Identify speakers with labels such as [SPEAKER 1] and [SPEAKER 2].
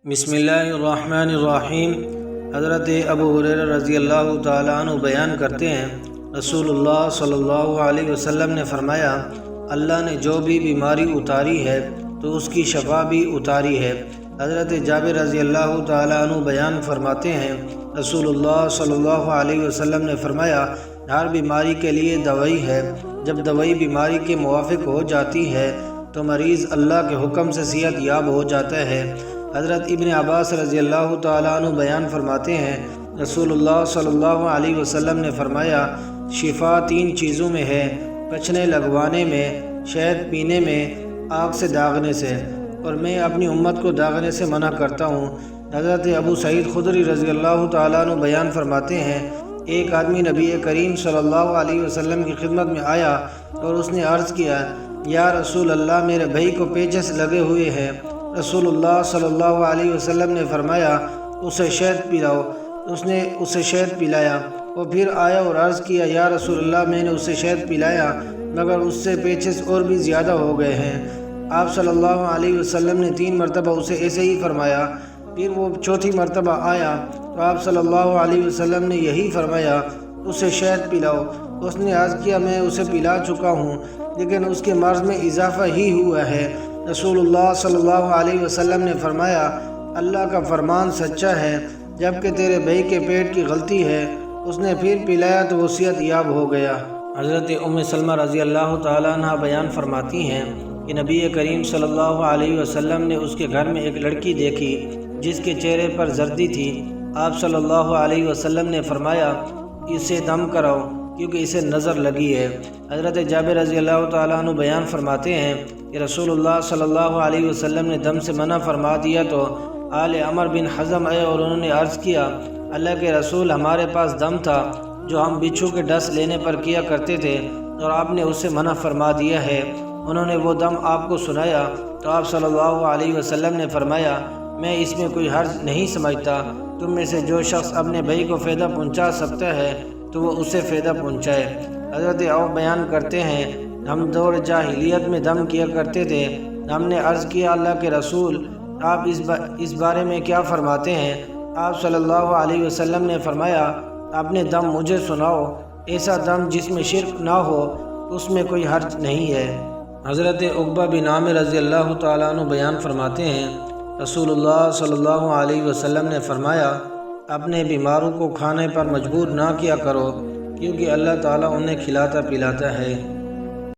[SPEAKER 1] بسم اللہ الرحمن الرحیم۔ حضرت ابو ہریرہ رضی اللہ تعالیٰ عنہ بیان کرتے ہیں، رسول اللہ صلی اللہ علیہ وسلم نے فرمایا، اللہ نے جو بھی بیماری اتاری ہے تو اس کی شفا بھی اتاری ہے۔ حضرت جابر رضی اللہ تعالیٰ عنہ بیان فرماتے ہیں، رسول اللہ صلی اللہ علیہ وسلم نے فرمایا، ہر بیماری کے لیے دوائی ہے، جب دوائی بیماری کے موافق ہو جاتی ہے تو مریض اللہ کے حکم سے صحت یاب ہو جاتا ہے۔ حضرت ابن عباس رضی اللہ تعالیٰ عنہ بیان فرماتے ہیں، رسول اللہ صلی اللہ علیہ وسلم نے فرمایا، شفا 3 چیزوں میں ہے، کچھنے لگوانے میں، شہد پینے میں، آگ سے داغنے سے، اور میں اپنی امت کو داغنے سے منع کرتا ہوں۔ حضرت ابو سعید خدری رضی اللہ تعالیٰ عنہ بیان فرماتے ہیں، ایک آدمی نبی کریم صلی اللہ علیہ وسلم کی خدمت میں آیا اور اس نے عرض کیا، یا رسول اللہ، میرے بھائی کو پیچس لگے ہوئے ہیں۔ رسول اللہ صلی اللہ علیہ وسلم نے فرمایا، اسے شہد پلاؤ۔ اس نے اسے شہد پلایا۔ وہ پھر آیا اور عرض کیا، یا رسول اللہ، میں نے اسے شہد پلایا مگر اس سے پیچس اور بھی زیادہ ہو گئے ہیں۔ آپ صلی اللہ علیہ وسلم نے 3 مرتبہ اسے ایسے ہی فرمایا۔ پھر وہ 4تھی مرتبہ آیا تو آپ صلی اللہ علیہ وسلم نے یہی فرمایا، اسے شہد پلاؤ۔ اس نے عرض کیا، میں اسے پلا چکا ہوں لیکن اس کے مرض میں اضافہ ہی ہوا ہے۔ رسول اللہ صلی اللہ علیہ وسلم نے فرمایا، اللہ کا فرمان سچا ہے، جبکہ تیرے بھائی کے پیٹ کی غلطی ہے۔ اس نے پھر پلایا تو وہ صحت یاب ہو گیا۔ حضرت ام سلمہ رضی اللہ تعالیٰ عنہ بیان فرماتی ہیں کہ نبی کریم صلی اللہ علیہ وسلم نے اس کے گھر میں ایک لڑکی دیکھی جس کے چہرے پر زردی تھی۔ آپ صلی اللہ علیہ وسلم نے فرمایا، اسے دم کراؤ کیونکہ اسے نظر لگی ہے۔ حضرت جابر رضی اللہ تعالیٰ عنہ بیان فرماتے ہیں کہ رسول اللہ صلی اللہ علیہ وسلم نے دم سے منع فرما دیا تو آل عمر بن حزم آئے اور انہوں نے عرض کیا، اللہ کے رسول، ہمارے پاس دم تھا جو ہم بچھو کے ڈس لینے پر کیا کرتے تھے اور آپ نے اسے منع فرما دیا ہے۔ انہوں نے وہ دم آپ کو سنایا تو آپ صلی اللہ علیہ وسلم نے فرمایا، میں اس میں کوئی حرج نہیں سمجھتا، تم میں سے جو شخص اپنے بھائی کو فائدہ پہنچا سکتا ہے تو وہ اسے فائدہ پہنچائے۔ حضرت عوف بیان کرتے ہیں، ہم دور جاہلیت میں دم کیا کرتے تھے۔ ہم نے عرض کیا، اللہ کے رسول، آپ اس بارے میں کیا فرماتے ہیں؟ آپ صلی اللہ علیہ وسلم نے فرمایا، اپنے دم مجھے سناؤ، ایسا دم جس میں شرک نہ ہو اس میں کوئی حرج نہیں ہے۔ حضرت عقبہ بن عامر رضی اللہ تعالیٰ عنہ بیان فرماتے ہیں، رسول اللہ صلی اللہ علیہ وسلم نے فرمایا، اپنے بیماروں کو کھانے پر مجبور نہ کیا کرو کیونکہ اللہ تعالیٰ انہیں کھلاتا پلاتا ہے۔